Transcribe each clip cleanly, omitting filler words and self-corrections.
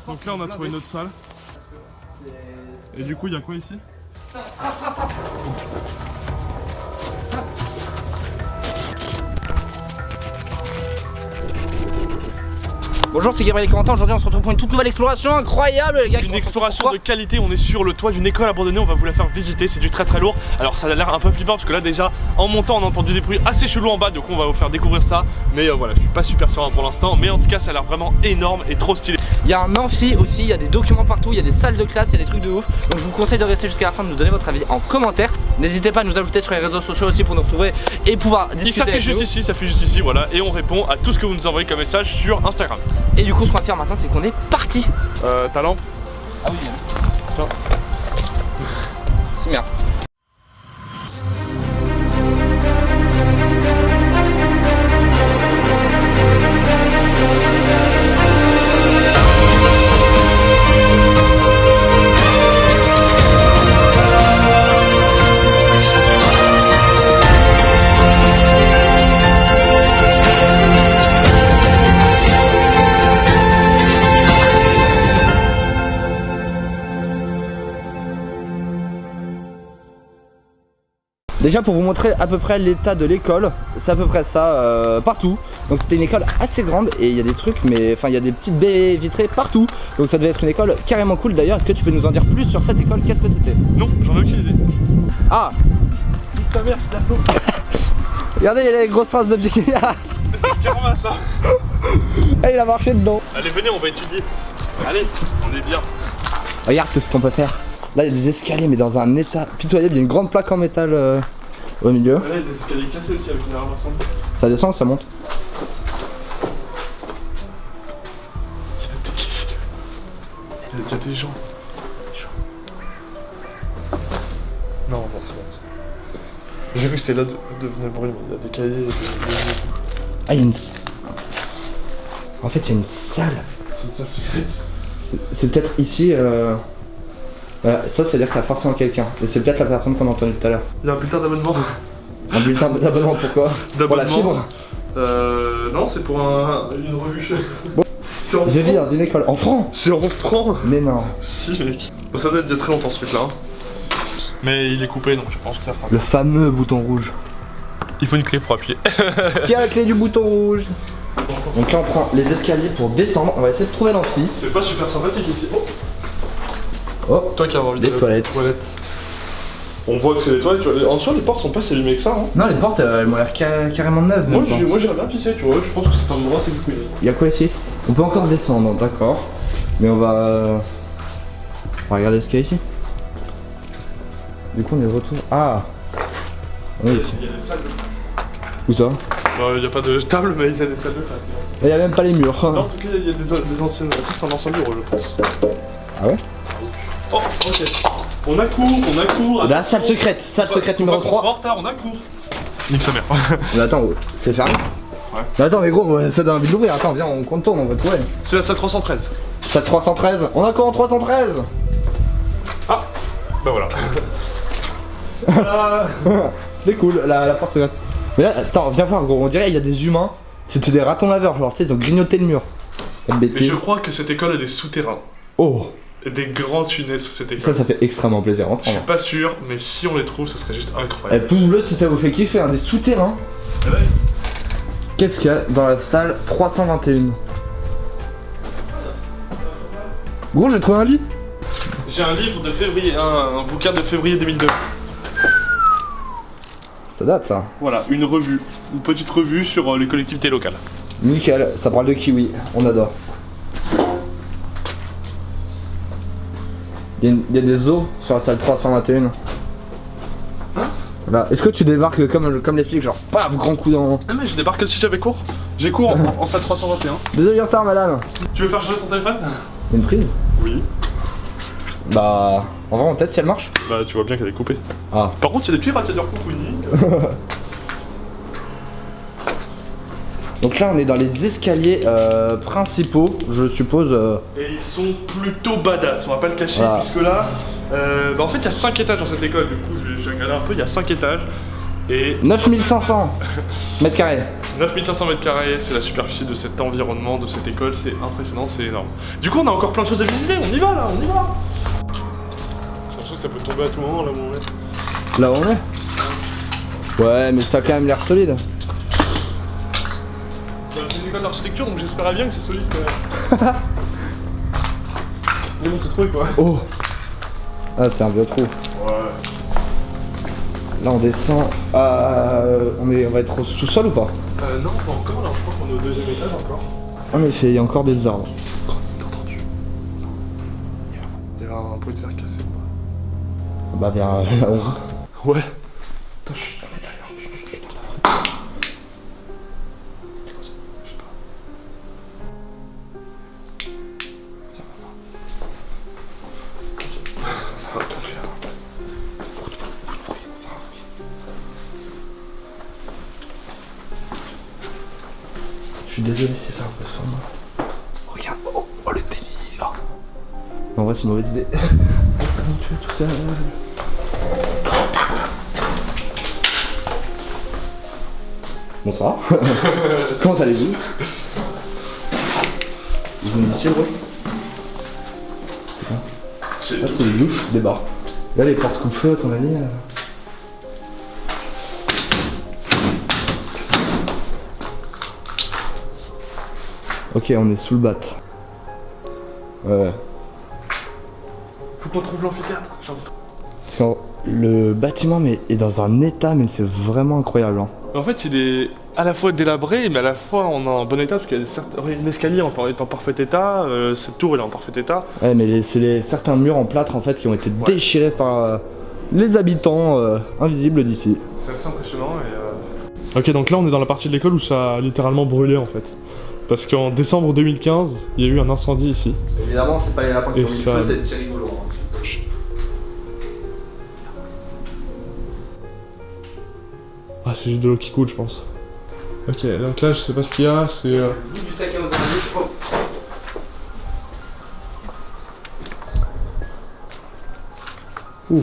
Donc là on a trouvé notre salle. Et du coup il y a quoi ici? Trace. Bonjour, c'est Gabriel et Corentin. Aujourd'hui, on se retrouve pour une toute nouvelle exploration incroyable, les gars. Une exploration de qualité. On est sur le toit d'une école abandonnée. On va vous la faire visiter. C'est du très lourd. Alors, ça a l'air un peu flippant parce que là, déjà, en montant, on a entendu des bruits assez chelous en bas. Donc, on va vous faire découvrir ça. Mais voilà, je suis pas super serein pour l'instant. Mais en tout cas, ça a l'air vraiment énorme et trop stylé. Il y a un amphi aussi. Il y a des documents partout. Il y a des salles de classe. Il y a des trucs de ouf. Donc, je vous conseille de rester jusqu'à la fin, de nous donner votre avis en commentaire. N'hésitez pas à nous ajouter sur les réseaux sociaux aussi pour nous retrouver et pouvoir discuter. Ça fait juste ici. Ça fait juste ici. Voilà. Et on répond à tout ce que vous nous envoyez comme message sur Instagram. Et du coup, ce qu'on va faire maintenant, c'est qu'on est parti. Ta lampe? Ah oui, tiens. C'est bien. Déjà pour vous montrer à peu près l'état de l'école, c'est à peu près ça partout. Donc c'était une école assez grande et il y a des trucs, mais enfin il y a des petites baies vitrées partout. Donc ça devait être une école carrément cool. D'ailleurs, est-ce que tu peux nous en dire plus sur cette école? Qu'est-ce que c'était? Non, j'en ai aucune idée. Ah, Ta mère, c'est la flotte. regardez, il y a les grosses traces de pied qu'il y a. C'est carrément ça. Et il a marché dedans. Allez, venez, on va étudier. Allez, on est bien. Regarde tout ce qu'on peut faire. Là il y a des escaliers mais dans un état pitoyable. Il y a une grande plaque en métal au milieu. Là, il y a des escaliers cassés aussi avec une arme ensemble. Ça descend ou ça monte? Il y a des gens. Non, c'est bon. J'ai cru que c'était là de venir le bruit, mais il y a des cahiers et des... Ah, il y a une... En fait, il y a une salle. C'est une salle secrète. C'est peut-être ici. Voilà, ça veut dire qu'il y a forcément quelqu'un. Et c'est peut-être la personne qu'on a entendue tout à l'heure. Il y a un bulletin d'abonnement. Un bulletin d'abonnement, pourquoi? Pour la fibre? Non, c'est pour une revue. Bon. C'est en Je francs. viens d'une école en francs. C'est en francs. Mais non. Si, mec. Bon, ça date d'il y a très longtemps ce truc là. Mais il est coupé donc je pense que ça fera. Le fameux bouton rouge. Il faut une clé pour appuyer. Qui a la clé du bouton rouge? Donc là on prend les escaliers pour descendre. On va essayer de trouver l'amphi. C'est pas super sympathique ici. Oh. Oh, Toi qui as envie des de toilettes. On voit que c'est des toilettes, tu vois. En soi, les portes sont pas si allumées que ça, hein. Non, les portes elles m'ont l'air carrément neuves. Moi, même pas. j'irais bien pisser, tu vois. Je pense que c'est un endroit assez cool. Il y a quoi ici? On peut encore descendre, d'accord. Mais on va regarder ce qu'il y a ici. Du coup on est de retour. Ah, oui, ici. Il y a des salles de... Où ça? Il n'y a pas de table, mais il y a des salles de classe. Il n'y a même pas les murs. Non, en tout cas, il y a des anciennes... Ça, c'est un ancien bureau, je pense. Ah ouais? Oh, ok. On a cours. La salle secrète numéro 3. On est en retard, on a cours. Nique sa mère. Mais attends, c'est fermé? Ouais. Mais attends, mais gros, ça donne envie de l'ouvrir. Attends, viens, on contourne, on va trouver. C'est la salle 313. Salle 313. On a quoi en 313? Ah, bah voilà. C'était cool, la porte secrète. Mais là, attends, viens voir, gros, on dirait qu'il y a des humains. C'était des ratons laveurs, genre, tu sais, ils ont grignoté le mur. Mais je crois que cette école a des souterrains. Oh! Des grands tunnels sous cette école. Ça fait extrêmement plaisir. Je suis pas sûr, mais si on les trouve, ça serait juste incroyable. Pouce bleu si ça vous fait kiffer, des souterrains. Ouais. Qu'est-ce qu'il y a dans la salle 321? Gros, j'ai trouvé un lit. J'ai un livre de février, un bouquin de février 2002. Ça date ça. Voilà, une revue, une petite revue sur les collectivités locales. Nickel, ça parle de kiwi, on adore. Il y a des os sur la salle 321. Hein? Voilà. Est-ce que tu débarques comme les flics, genre paf, grand coup dans... Ah mais je débarque si j'avais cours. J'ai cours en salle 321. Désolé du retard madame. Tu veux faire charger ton téléphone? Une prise? Oui. Bah... En vrai on teste si elle marche. Bah tu vois bien qu'elle est coupée. Ah. Par contre il y a des petits radiateurs cocooning. Donc là on est dans les escaliers principaux, je suppose. Et ils sont plutôt badass, on va pas le cacher, voilà. Puisque là, en fait il y a 5 étages dans cette école, du coup j'ai regardé un peu, il y a 5 étages. Et 9500 mètres carrés. 9500 mètres carrés, c'est la superficie de cet environnement, de cette école, c'est impressionnant, c'est énorme. Du coup, on a encore plein de choses à visiter, on y va là, on y va. J'ai l'impression que ça peut tomber à tout moment là où on est. Là où on est? Ouais, mais ça a quand même l'air solide. C'est une école d'architecture, donc j'espérais bien que c'est solide quand même. Mais bon, c'est trop quoi. Oh! Ah, c'est un vieux trou. Ouais. Là, on descend. On va être au sous-sol ou pas? Non, pas encore, là, je crois qu'on est au deuxième étage encore. En effet, il y a encore des arbres. T'as entendu? Il y a un bruit de verre cassé ou pas? Bah, vers là-haut. Ouais. Attends, chut, on est derrière. C'était quoi ça? Je sais pas. Ça va tomber là. Je suis désolé si c'est un peu sombre. Regarde, oh le délire. En vrai, c'est une mauvaise idée. Ça va me tuer tout seul. Bonsoir. Comment allez-vous? Ils ont ici le bruit. C'est quoi? Ah, c'est les douches, des bars. Là, les portes coupe-feu, à ton avis Ok, on est sous le bat. Ouais. Faut qu'on trouve l'amphithéâtre, Parce que le bâtiment est dans un état, mais c'est vraiment incroyable. Hein. En fait, il est à la fois délabré, mais à la fois en un bon état, parce qu'il y a l'escalier est en parfait état, cette tour elle est en parfait état. Ouais, mais c'est certains murs en plâtre en fait qui ont été déchirés par les habitants invisibles d'ici. C'est assez impressionnant et Ok, donc là on est dans la partie de l'école où ça a littéralement brûlé en fait. Parce qu'en décembre 2015, il y a eu un incendie ici. Évidemment, c'est pas les lapins qui ont mis le feu, c'est Thierry Goulot. Ah, c'est juste de l'eau qui coule, je pense. Ok, donc là, je sais pas ce qu'il y a, c'est... Ouh.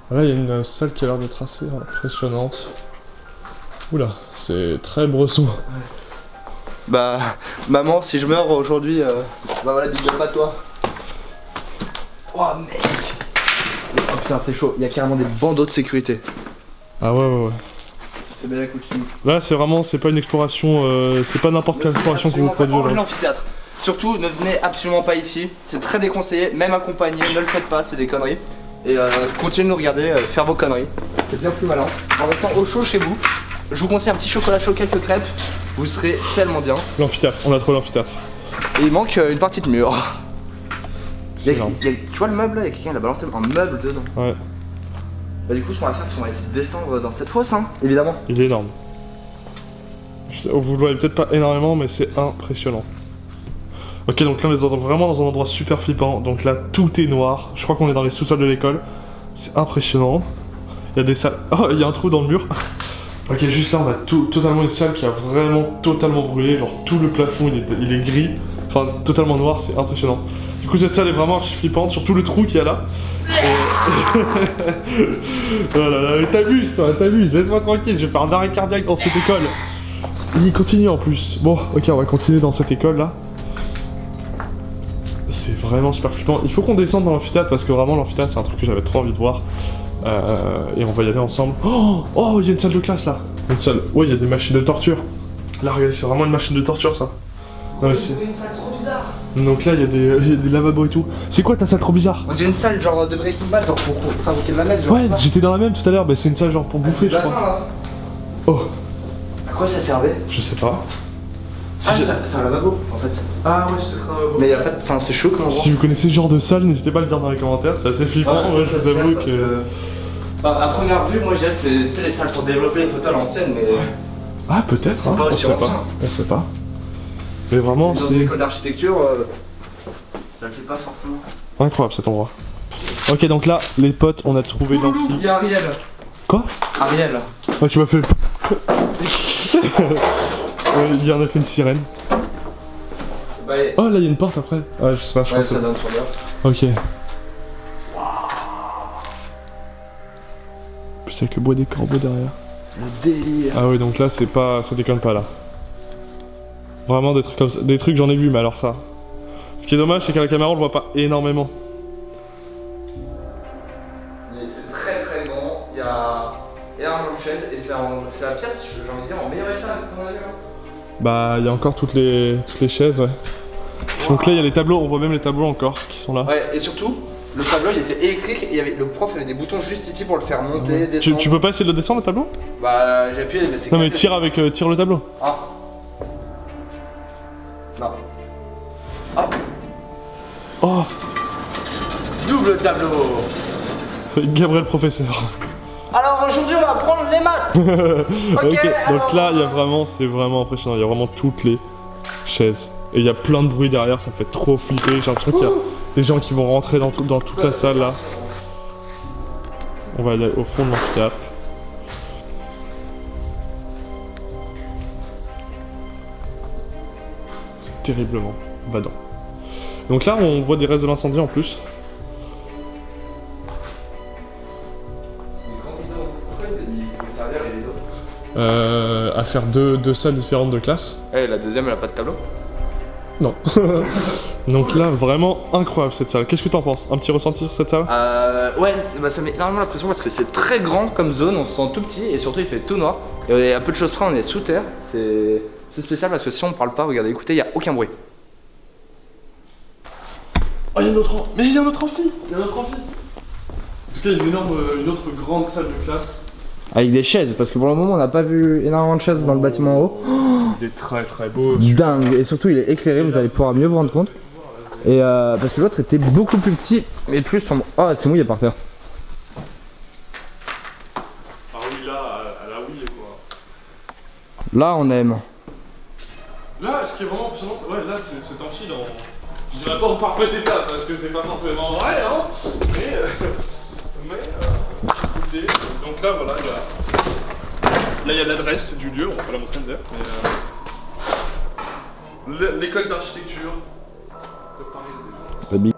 Là, il y a une salle qui a l'air d'être assez impressionnante. Oula, c'est très bresson. Bah, maman, si je meurs aujourd'hui, bah voilà, dis pas toi. Oh mec. Oh putain, c'est chaud, il y a carrément des bandeaux de sécurité. Ah ouais. C'est belle la coutume. Là, c'est vraiment, c'est pas une exploration, c'est pas n'importe quelle exploration que vous produisez. Oh, l'amphithéâtre. Surtout, ne venez absolument pas ici. C'est très déconseillé, même accompagné, ne le faites pas, c'est des conneries. Et continuez de nous regarder, faire vos conneries. C'est bien plus malin. En restant au chaud chez vous, je vous conseille un petit chocolat chaud, quelques crêpes. Vous serez tellement bien. L'amphithéâtre, on a trouvé l'amphithéâtre. Et il manque une partie de mur. C'est énorme. Tu vois le meuble là, il y a quelqu'un qui a balancé un meuble dedans. Ouais. Bah du coup ce qu'on va faire c'est qu'on va essayer de descendre dans cette fosse hein, évidemment. Il est énorme. Vous le voyez peut-être pas énormément mais c'est impressionnant. Ok, donc là on est vraiment dans un endroit super flippant. Donc là tout est noir. Je crois qu'on est dans les sous-sols de l'école. C'est impressionnant. Il y a des salles... Oh, il y a un trou dans le mur. Ok, juste là on a totalement une salle qui a vraiment totalement brûlé. Genre tout le plafond il est gris. Enfin totalement noir, c'est impressionnant. Du coup cette salle est vraiment archi flippante, surtout le trou qu'il y a là. Oh là là, t'abuses toi, t'abuses, laisse-moi tranquille, je vais faire un arrêt cardiaque dans cette école. Il continue en plus. Bon, ok, on va continuer dans cette école là. C'est vraiment super flippant. Il faut qu'on descende dans l'amphithéâtre parce que vraiment l'amphithéâtre c'est un truc que j'avais trop envie de voir. Et on va y aller ensemble. Oh, il y a une salle de classe là. Une salle. Ouais, il y a des machines de torture. Là, regardez, c'est vraiment une machine de torture ça. Non, mais c'est une salle trop bizarre. Donc là, il y a des lavabos et tout. C'est quoi ta salle trop bizarre? On dirait une salle genre de Breaking Bad, genre pour fabriquer de la meth. Genre, ouais, j'étais dans la même tout à l'heure, mais c'est une salle genre pour bouffer, je crois. Là. Oh. À quoi ça servait? Je sais pas. Ah, c'est un lavabo en fait. Ah ouais, c'est peut-être un lavabo. Mais y a pas de... Enfin, c'est chaud comment. Si vous connaissez ce genre de salle, n'hésitez pas à le dire dans les commentaires, c'est assez flippant. Ouais, je vous avoue que... À première vue, moi je dirais que c'est les salles pour développer les photos à l'ancienne, mais... Ah, peut-être, hein, on sait pas. On sait pas. Mais vraiment, c'est... Dans une école d'architecture, ça le fait pas forcément. Incroyable cet endroit. Ok, donc là, les potes, on a trouvé dans le site. Il y a Ariel. Quoi? Ariel. Ouais, tu m'as fait... il y en a fait une sirène. Bah, oh, là, il y a une porte après. Ouais, je sais pas, je ouais, pense ça que... donne sur l'air. Ok. Plus avec le bois des corbeaux derrière. Le délire. Ah oui, donc là c'est pas, ça déconne pas là. Vraiment des trucs comme ça, des trucs j'en ai vu, mais alors ça. Ce qui est dommage, c'est qu'à la caméra on le voit pas énormément. Mais c'est très très grand, il y a énormément de chaises et c'est la pièce, j'ai envie de dire, en meilleur état qu'on a vu là. Bah il y a encore toutes les chaises, ouais. Wow. Donc là il y a les tableaux, on voit même les tableaux encore qui sont là. Ouais, et surtout, le tableau il était électrique et le prof avait des boutons juste ici pour le faire monter, descendre. Tu peux pas essayer de le descendre le tableau? Bah j'ai appuyé, mais c'est. Non mais tire avec, tire le tableau. Ah. Non. Ah. Oh. Double tableau. Gabriel professeur. Alors aujourd'hui on va prendre les maths. Ok, donc là il y a vraiment, c'est vraiment impressionnant, il y a vraiment toutes les chaises. Et il y a plein de bruit derrière, ça me fait trop flipper, j'ai l'impression qu'il y a des gens qui vont rentrer dans toute la salle là. On va aller au fond de l'amphithéâtre. C'est terriblement badant. Donc là on voit des restes de l'incendie en plus. À faire deux salles différentes de classe. Eh, la deuxième elle a pas de tableau? Non. Donc là, vraiment incroyable cette salle. Qu'est-ce que t'en penses? Un petit ressenti sur cette salle? Ouais, bah ça met énormément l'impression parce que c'est très grand comme zone, on se sent tout petit et surtout il fait tout noir. Et à peu de choses près, on est sous terre. C'est spécial parce que si on parle pas, regardez, écoutez, il y a aucun bruit. Oh, il y a notre amphi! Mais il y a notre amphi! Il y a notre amphi! En tout cas, il y a une autre grande salle de classe. Avec des chaises, parce que pour le moment on n'a pas vu énormément de chaises dans le bâtiment en haut. Il est très très beau. Dingue, et surtout il est éclairé, vous allez pouvoir mieux vous rendre compte. Et parce que l'autre était beaucoup plus petit, mais plus sombre. Oh, c'est mouillé par terre. Ah oui, là, elle a ouillé quoi. Là on aime. Là, ce qui est vraiment impressionnant, ouais, là c'est amphi dans. Je dirais pas en parfait état parce que c'est pas forcément vrai, hein. Mais écoutez, donc là voilà, il y a l'adresse du lieu, on va pas la montrer d'ailleurs, mais l'école d'architecture de Paris.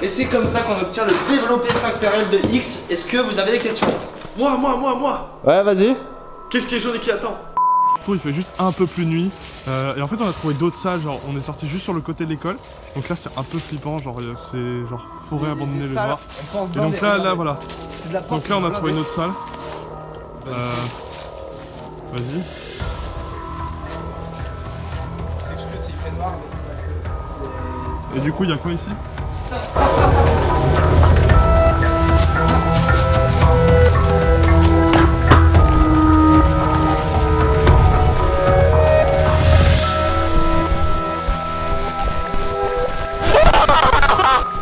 Et c'est comme ça qu'on obtient le développé factoriel de X. Est-ce que vous avez des questions? Moi. Ouais, vas-y. Qu'est-ce qui est jaune et qui attend? Il fait juste un peu plus nuit et en fait on a trouvé d'autres salles, genre on est sorti juste sur le côté de l'école, donc là c'est un peu flippant, genre c'est genre forêt abandonnée le noir. Et donc là voilà, donc là on a trouvé une autre salle. Vas-y. C'est exclusif, il fait noir, mais c'est parce que c'est... Et du coup il y a quoi ici? Trace.